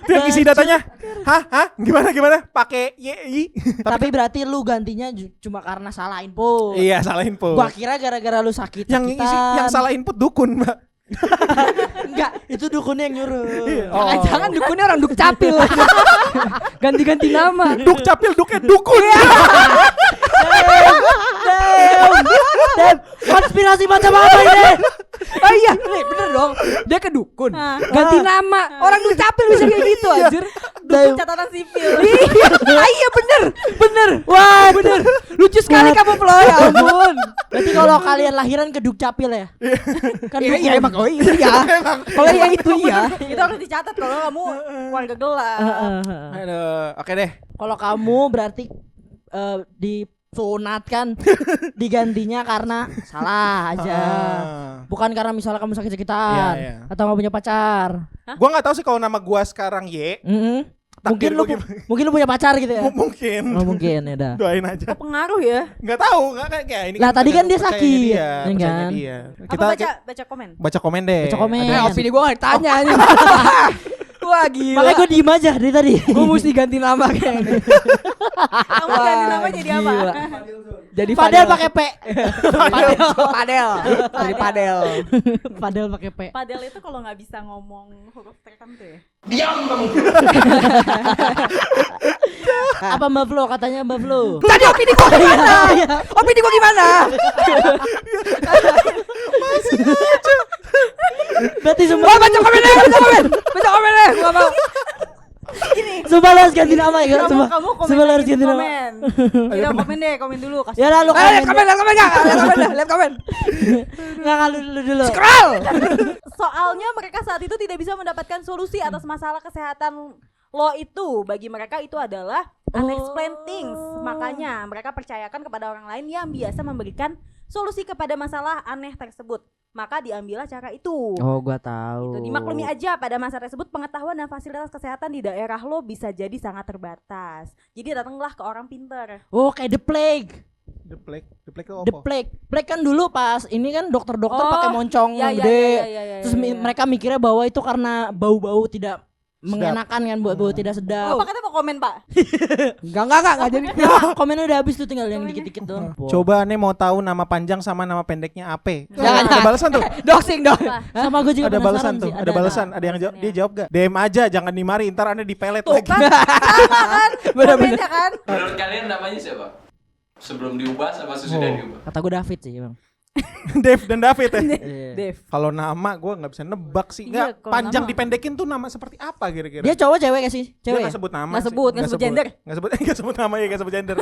yang isi datanya. Hah? Gimana? Pakai Y I. Tapi berarti lu gantinya cuma karena salah input. Iya, salah info. Gua kira gara-gara lu sakit. Yang salah input dukun, Mbak. Enggak, itu dukunnya yang nyuruh. Oh. Jangan dukunnya orang dukcapil. Ganti-ganti nama. Duk capil duknya dukun. Damn, konspirasi macam apa ini? Oh iya, nih bener dong. Dia ke dukun. Ah. Ganti nama. Orang dukcapil bisa kayak gitu anjir. Dukun catatan sipil. Iya bener. Wah bener. Lucu sekali kamu Flo, ya ampun. Berarti kalau kalian lahiran ke Dukcapil ya? Kan Iya dukun. emang oh iya. Kalau yang itu iya. Itu harus dicatat kalau kamu keluarga gelap. Aduh, oke deh. Kalau kamu berarti disunatkan digantinya karena salah aja. Bukan karena misalnya kamu sakit-sakitan Iya. atau nggak punya pacar. Gua nggak tahu sih kalau nama gua sekarang Y. Mungkin Takdir lu gua gimana? mungkin lu punya pacar gitu ya? Mungkin. Oh, mungkin ya udah. Doain aja. Kok pengaruh ya? Nggak tahu, nggak kayak ini. Lah, tadi kan dia percayanya sakit, dia, ya percayanya kan? dia. Apa baca komen? Baca komen deh. Baca komen. Ada- Opini gue gak ditanya aja. Wah gila. Makanya gue diem aja dari tadi. Gue mesti ganti nama kayaknya. Kamu ganti nama jadi apa? Gila. Jadi Padel pakai P. Padel. Jadi padel. Padel pakai P. Padel itu kalau nggak bisa ngomong huruf tertentu ya? Diam kamu. Apa Mbak Flo? Katanya Mbak Flo. Tadi opini gue gimana? Opini gue gimana? Berarti semua Wah baca komen deh. Gue gak mau. semua lu harus ganti nama ya. Kamu komen Semua lu harus lagi, ganti nama. komen. Kita komen deh, komen dulu. Kasih. Ya lalu Lihat komen. komen gak? Lihat komen. Enggak kalau dulu. Scroll. Soalnya mereka saat itu tidak bisa mendapatkan solusi atas masalah kesehatan lo itu. Bagi mereka itu adalah unexplained things. Makanya mereka percayakan kepada orang lain yang biasa memberikan solusi kepada masalah aneh tersebut. Maka diambillah cara itu. Oh, gua tahu. Gitu. Dimaklumi aja pada masa tersebut pengetahuan dan fasilitas kesehatan di daerah lo bisa jadi sangat terbatas. Jadi datanglah ke orang pinter. Oh, kayak The Plague. The Plague itu The apa? Plague. Plague kan dulu pas ini kan dokter-dokter Oh, pakai moncong ya, ya, gede. ya, Terus mereka mikirnya bahwa itu karena bau-bau tidak mengenakan kan, bau-bau tidak Oh, sedap. Pak katanya mau komen Pak. Enggak jadi. Ya, komennya udah habis tuh, tinggal yang dikit-dikit doang. Coba nih mau tahu nama panjang sama nama pendeknya apa? Jangan, Ada balasan tuh. Doxing dong. Sama gue juga Ada penasaran balasan tuh. sih. Ada balasan. Ada yang jawab. Dia jawab gak? DM aja, jangan dimari. Ntar Anda dipelet Tuh lagi. kan, sama kan? Komennya kan? Menurut kalian namanya siapa? Sebelum diubah sama sesudah diubah? Kata gue David sih, Bang. Dev dan David ya. Dev. Kalau nama gue nggak bisa nebak sih. Iya, Nggak, kalau panjang nama. dipendekin tuh nama seperti apa kira-kira? Dia cowok cewek gak sih? Dia Cewek nggak ya? sebut nama. Nggak sih. sebut, nggak sebut gender. Nggak sebut nama ya, nggak sebut gender.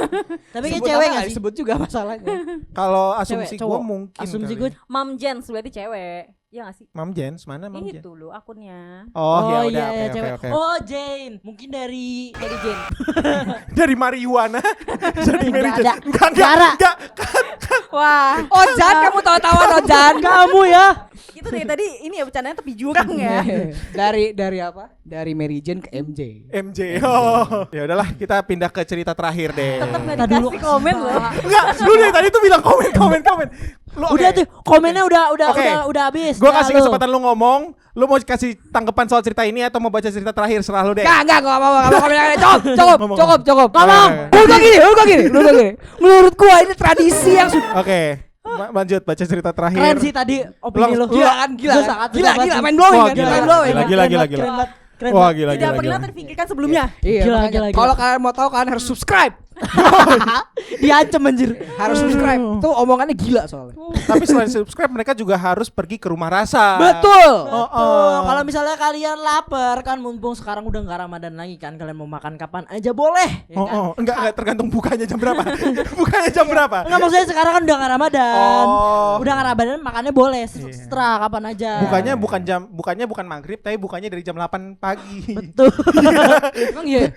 Tapi kayak Sebut cewek nama gak sih? disebut juga masalahnya. Kalau asumsi Cewek, gue cowok. mungkin. Asumsi kali. gue Mam Jens berarti cewek. Iya gak sih? Mam Jens mana Mam Jens? Itu lo akunnya. Oh, ya udah. iya, Oke, cewek. oke. Oh, Jane. Mungkin dari Jen. Dari marijuana jadi Mary Nggak Jane. ada. Zara. Enggak. Wah. Ojan kamu tahu-tahuan Ojan. kamu ya. Itu dari tadi ini ya bercandanya tepi jurang ya. Dari apa? Dari Mary Jane ke MJ. MJ. Oh. Ya udahlah, kita pindah ke cerita terakhir deh. Tetap gak Tadi lu dikasih komen loh. Enggak, lu dari tadi tuh bilang komen. Lu Udah tuh, komennya udah Oke. udah habis. Gue Ya, kasih lu. kesempatan lu ngomong. Lu mau kasih tanggapan soal cerita ini atau mau baca cerita terakhir, serah lu deh. Enggak mau komen. Ngomong. Cukup. Ngomong. Lu gini. Menurut gua ini tradisi yang sudah Oke. Lanjut baca cerita terakhir. Keren sih tadi opini lu. Ulang- gila kan, Gua sangat suka banget sih. main blowing Wah, kan, gila. main blowing. Gila. Keren banget. Keren Wah, banget. gila Tidak gila. pernah gila. terpikirkan sebelumnya. Iya, Gila, makanya gila. kalau kalian mau tahu kalian harus subscribe. Diancam anjir. Harus subscribe. Tuh omongannya gila soalnya. Tapi selain subscribe mereka juga harus pergi ke rumah rasa. Betul. Oh, Tuh, kalau misalnya kalian lapar kan mumpung sekarang udah nggak Ramadan lagi kan, kalian mau makan kapan aja boleh, ya kan? Enggak tergantung bukanya jam berapa. Bukanya jam berapa? Enggak, maksudnya sekarang kan udah nggak Ramadan. Oh. Udah nggak Ramadan makannya boleh Iya. setelah kapan aja. Bukannya bukan maghrib tapi bukannya dari jam 8 pagi. Betul. Emang iya.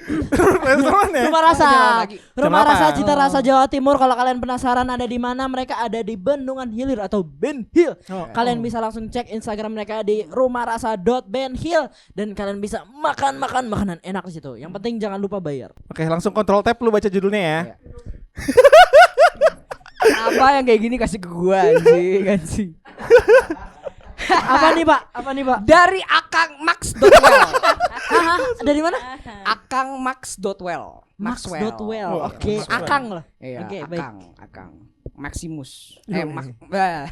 Restoran ya? Rumah Rasa. lagi. Rumah Jam Rasa 8. Cita Rasa Jawa Timur. Kalau kalian penasaran ada di mana, mereka ada di Bendungan Hilir atau Ben Hill. Kalian bisa langsung cek Instagram mereka di rumahrasa.benhill dan kalian bisa makan makanan enak di situ. Yang penting jangan lupa bayar. Oke, langsung kontrol tab lu baca judulnya ya. Iya. Apa yang kayak gini kasih ke gua anjing. Apa nih, Pak? Apa nih, Pak? Dari akangmax.well. Hah? Dari mana? akangmax.well. Max.well. Oh, Oke, Maxwell. Akang lah. Iya, Oke, baik. Akang. Maximus. Iya, Bah.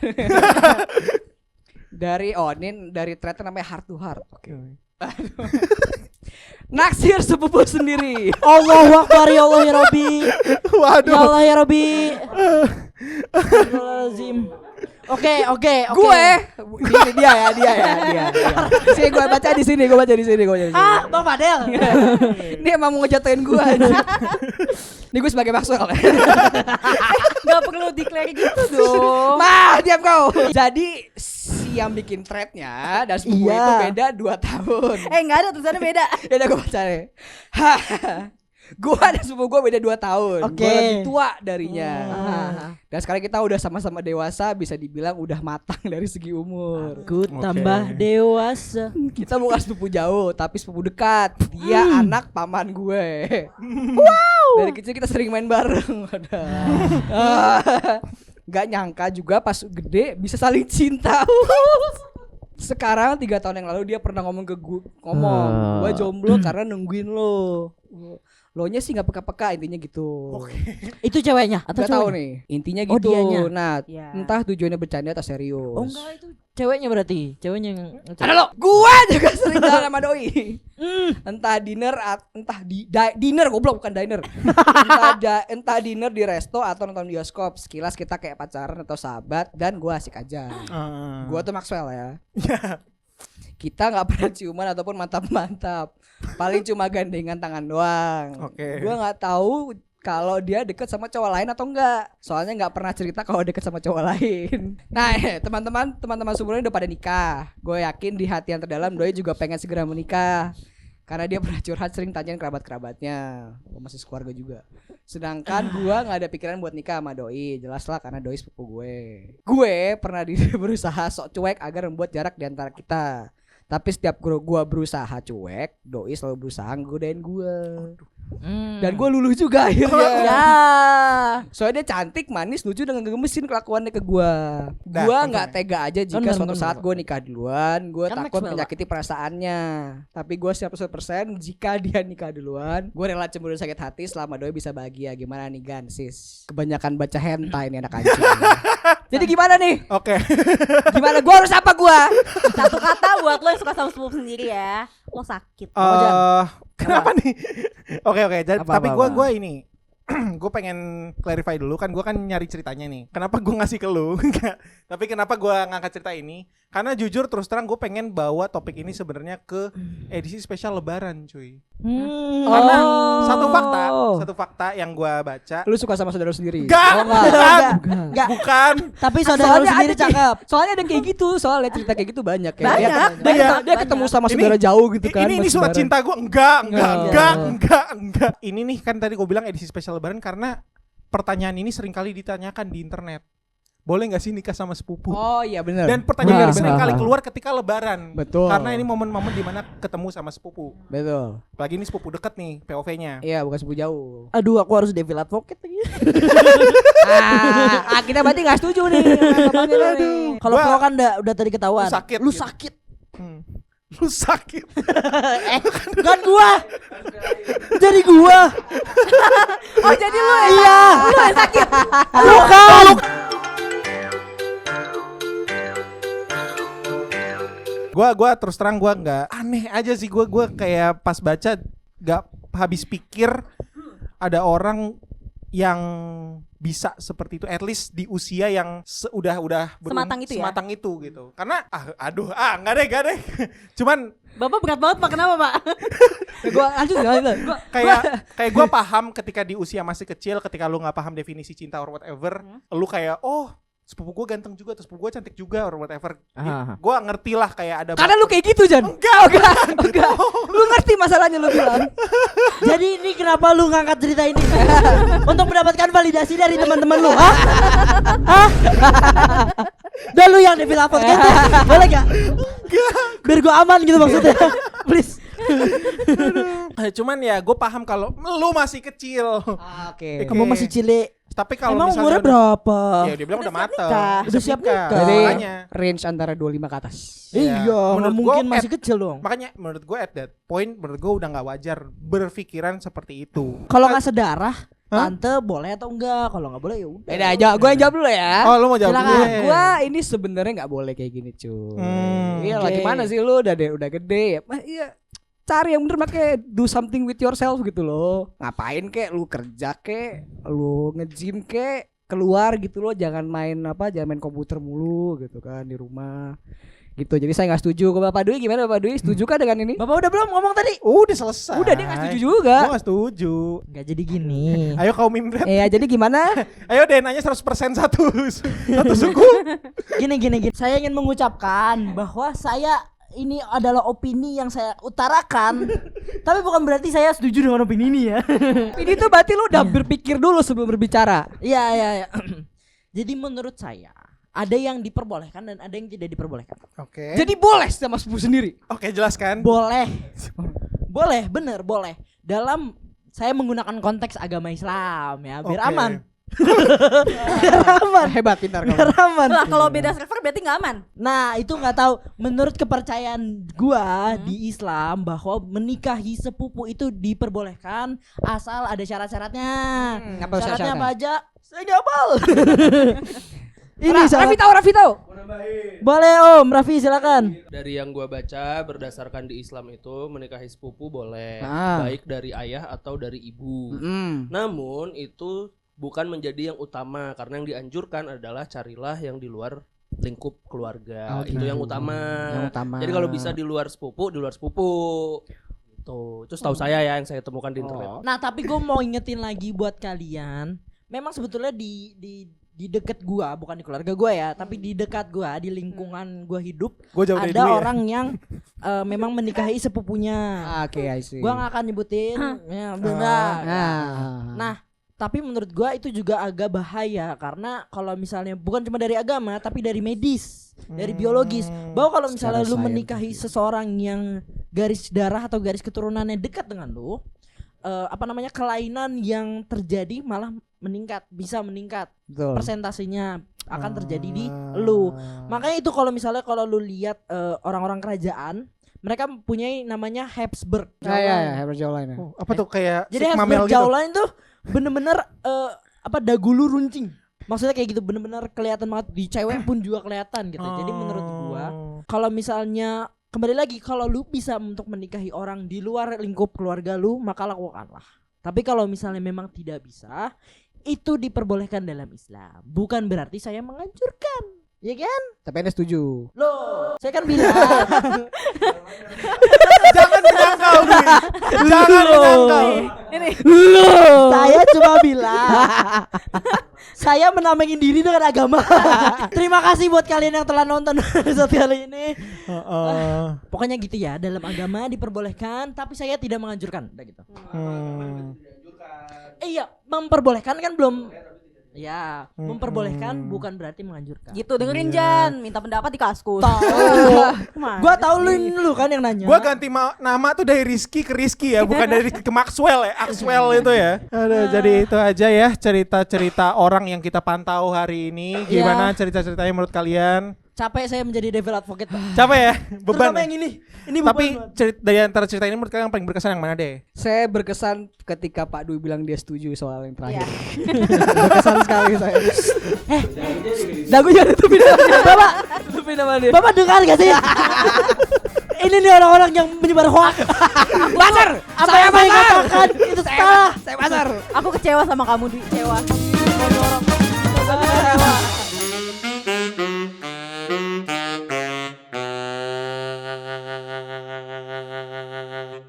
Dari ini dari thread namanya Heart to Heart. Oke. Naksir sepupu sendiri. Allahu Akbar, ya Allah ya Rabbi. Ya Waduh. Allah ya Rabbi. Astagfirullahaladzim. Oke. Gue ini dia ya. Sini gue baca di sini. Ah, Bang Fadel. Dia emang mau ngejatuhin gue aja. Ini gue sebagai Maxwell. Gak perlu declare gitu dong. Diam kau. Jadi si yang bikin threadnya dan sepupu Iya. itu beda 2 tahun. Enggak ada tulisannya beda. Ya udah gue baca deh. Gue dan sepupu gue beda 2 tahun. Oke. Gue lebih tua darinya. Ah. Dan sekarang kita udah sama-sama dewasa, bisa dibilang udah matang dari segi umur. Aku tambah dewasa. Kita bukan sepupu jauh, tapi sepupu dekat. Dia anak paman gue. Wow. Dari kecil kita sering main bareng. Gak nyangka juga pas gede bisa saling cinta. Sekarang 3 tahun yang lalu dia pernah ngomong ke gue, gue jomblo karena nungguin lo. Lo nya sih nggak peka-peka, intinya gitu. Itu ceweknya atau Gak tahu cowoknya? nih, intinya Oh, gitu. dianya. Nah, Iya. entah tujuannya bercanda atau serius. Oh enggak, itu ceweknya berarti. Ceweknya yang Ada lo, gua juga sering jalan sama doi. Entah dinner, dinner goblok bukan diner. entah dinner di resto atau nonton bioskop. Sekilas kita kayak pacaran atau sahabat dan gua asik aja. Gua tuh Maxwell ya. Kita nggak pernah ciuman ataupun mantap-mantap. Paling cuma gandengan tangan doang. Oke. Gua nggak tahu kalau dia deket sama cowok lain atau enggak. Soalnya nggak pernah cerita kalau deket sama cowok lain. Nah, teman-teman semuanya udah pada nikah. Gue yakin di hati yang terdalam doi juga pengen segera menikah. Karena dia pernah curhat sering tanyain kerabat-kerabatnya. Masih sekeluarga juga. Sedangkan gue nggak ada pikiran buat nikah sama doi. Jelas lah karena doi sepupu gue. Gue pernah berusaha sok cuek agar membuat jarak di antara kita. Tapi setiap gue berusaha cuek, doi selalu berusaha nggodain gue. Dan gue luluh juga akhirnya. Ya. Soalnya dia cantik, manis, lucu dan ngegemesin kelakuannya ke gue. Nah, Gue bener. nggak tega aja jika Bener, suatu bener. saat gue nikah duluan. Gue Kan takut Maxwell, menyakiti perasaannya. Tapi gue 100% jika dia nikah duluan, gue rela cemburu sakit hati selama doi bisa bahagia. Gimana nih Gansis? Kebanyakan baca hentai nih anak anjing. Jadi gimana nih? Oke. Gimana? Gue harus apa gue? Satu kata buat lo yang suka sama sepupu sendiri ya. Lo sakit. Kenapa nih? Oke. Apa, Tapi apa? gue ini gue pengen clarify dulu kan, gue kan nyari ceritanya nih. Kenapa gue ngasih ke lu? Tapi kenapa gue ngangkat cerita ini? Karena jujur terus terang gue pengen bawa topik ini sebenarnya ke edisi spesial Lebaran, cuy. Karena satu fakta yang gue baca. Lu suka sama saudara sendiri? Bukan. Tapi saudara lu sendiri cakep. Soalnya ada yang kayak gitu, soalnya cerita kayak gitu banyak ya. Banyak, Dia ketemu sama saudara jauh gitu kan. Ini pas surat lebaran. cinta gue enggak. Ini nih kan tadi gue bilang edisi spesial Lebaran karena pertanyaan ini sering kali ditanyakan di internet. Boleh nggak sih nikah sama sepupu? Oh iya benar. Dan pertanyaan ini Benar. sering kali keluar ketika Lebaran. Betul. Karena ini momen-momen dimana ketemu sama sepupu. Betul. Apalagi ini sepupu deket nih POV-nya. Iya bukan sepupu jauh. Aduh, aku harus devil advocate lagi. Kita berarti nggak setuju nih. Kalau Gua- pro kan udah tadi ketahuan. Lu sakit Lu gitu. sakit. Lu sakit. Bukan gua. Jadi gua. Oh jadi lo ya? Iya. Lo yang sakit. Bukan. Gua terus terang gua nggak aneh aja sih gua kayak pas baca nggak habis pikir ada orang yang bisa seperti itu, at least di usia yang udah Sematang itu ya? sematang itu gitu. Karena nggak deh. Cuman Bapak berat banget Pak, kenapa Pak? Gua lanjut. kayak gue paham ketika di usia masih kecil, ketika lu nggak paham definisi cinta or whatever, lu kayak sepupu gue ganteng juga, terus sepupu gue cantik juga or whatever. Gue ngerti lah kayak ada. Karena lu kayak gitu, Jan. Enggak. Lu ngerti masalahnya lu bilang. Jadi ini kenapa lu ngangkat cerita ini? Untuk mendapatkan validasi dari teman-teman lu, hah? Dan lu yang Devil Upload kan? Boleh gak? Biar gua aman gitu maksudnya. Please. Cuman ya gue paham kalau lu masih kecil. Oke. Kamu masih cilik. Tapi kalau Emang misalnya umurnya berapa? Ya dia bilang udah mateng. Udah siap nikah. Jadi Makanya. range antara 25 ke atas. Iya. Iya, Menurut mungkin gua masih kecil dong. Makanya menurut gue at that point, menurut gue udah nggak wajar berpikiran seperti itu. Kalau nggak sedarah, tante boleh atau enggak? Kalau nggak boleh ya udah. Beda aja, gue yang jawab dulu ya. Oh lu mau jawab Silakan. dulu? Gua ini sebenarnya nggak boleh kayak gini cuy. Iya lah, Oke. gimana sih lu udah gede ya? Iya, cari yang bener, makanya do something with yourself gitu loh. Ngapain kek lu kerja kek, lu nge-gym kek, keluar gitu loh, jangan main komputer mulu gitu kan di rumah. Gitu. Jadi saya nggak setuju. Ke Bapak Dwi gimana Bapak Dwi? Setuju kan dengan ini? Bapak udah belum ngomong tadi? Udah selesai. Udah, dia nggak setuju juga. Gue gak setuju. Nggak jadi gini. Ayo kaum imret. Jadi gimana? Ayo DNA-nya 100% satu suku. Gini. Saya ingin mengucapkan bahwa saya ini adalah opini yang saya utarakan. Tapi bukan berarti saya setuju dengan opini ini ya. Ini tuh berarti lu udah berpikir dulu sebelum berbicara. Iya. Jadi menurut saya ada yang diperbolehkan dan ada yang tidak diperbolehkan. Oke. Jadi boleh sama sepupu sendiri. Oke, jelaskan. Boleh. Bener boleh. Dalam saya menggunakan konteks agama Islam ya, biar Oke. aman. Biar aman. Hebat, pintar Biar kamu. aman. Lah kalau beda server berarti nggak aman. Nah itu nggak tahu. Menurut kepercayaan gua di Islam bahwa menikahi sepupu itu diperbolehkan asal ada syarat-syaratnya. Apa Syaratnya syaratnya? apa aja? Saya nggak hafal. Ini Raffi tahu. Boleh Om Raffi silakan. Dari yang gua baca berdasarkan di Islam itu menikahi sepupu boleh, Ah. baik dari ayah atau dari ibu. Namun itu bukan menjadi yang utama karena yang dianjurkan adalah carilah yang di luar lingkup keluarga. Oh, Itu gitu. yang utama. Yang utama. Jadi kalau bisa di luar sepupu. Itu setahu saya ya yang saya temukan di internet. Nah tapi gue mau ingetin lagi buat kalian. Memang sebetulnya di dekat gua, bukan di keluarga gua ya, tapi di dekat gua, di lingkungan gua hidup, Gua jauh dari ada dulu ya. orang yang memang menikahi sepupunya. Oke, I see. Gua nggak akan nyebutin, ya benar. Nah, tapi menurut gua itu juga agak bahaya karena kalau misalnya bukan cuma dari agama, tapi dari medis, dari biologis. Bahwa kalau misalnya Secara lu sains menikahi seseorang yang garis darah atau garis keturunannya dekat dengan lu, kelainan yang terjadi malah bisa meningkat. Betul. Persentasenya akan terjadi di lu. Makanya itu kalau misalnya lu lihat orang-orang kerajaan, mereka mempunyai namanya Habsburg. Ya, Herbert Jawline ya. Apa tuh kayak Jadi Sigma Male Habsburg gitu? jawline tuh bener-bener dagu lu runcing. Maksudnya kayak gitu bener-bener kelihatan banget, di cewek pun juga kelihatan gitu. Jadi menurut gua kalau misalnya kembali lagi, kalau lu bisa untuk menikahi orang di luar lingkup keluarga lu, maka lakukanlah. Tapi kalau misalnya memang tidak bisa, itu diperbolehkan dalam Islam. Bukan berarti saya menganjurkan, ya kan? Tapi Anda setuju. Loh, saya kan bilang. Jangan menangkal, Dwi. Jangan menangkal. Ini Saya cuma bilang saya menamain diri dengan agama. Terima kasih buat kalian yang telah nonton episode kali ini. Pokoknya gitu ya, dalam agama diperbolehkan, tapi saya tidak menganjurkan. Udah gitu. Iya, memperbolehkan kan belum. Ya, memperbolehkan bukan berarti menganjurkan. gitu dengerin Jan, minta pendapat di Kaskus. Gua tahu lu kan yang nanya. Gua ganti nama tuh dari Rizky ke Rizky ya, bukan dari ke Maxwell ya, Axwell itu ya. Aduh, jadi itu aja ya cerita-cerita orang yang kita pantau hari ini. Gimana cerita-ceritanya menurut kalian? Capek saya menjadi devil advocate, Pak. Capek ya? Beban. Terutama ya? yang ini. Ini beban Tapi banget. dari antara cerita ini menurut kalian yang paling berkesan yang mana deh? Saya berkesan ketika Pak Dwi bilang dia setuju soal yang terakhir. Iya. Berkesan sekali saya. Dagunya ditutupin namanya. Bapak dengar gak sih? Ini nih orang-orang yang menyebar hoax. Pasar. Apa yang saya katakan itu salah. Saya pasar. Aku kecewa sama kamu, Dwi. Kecewa.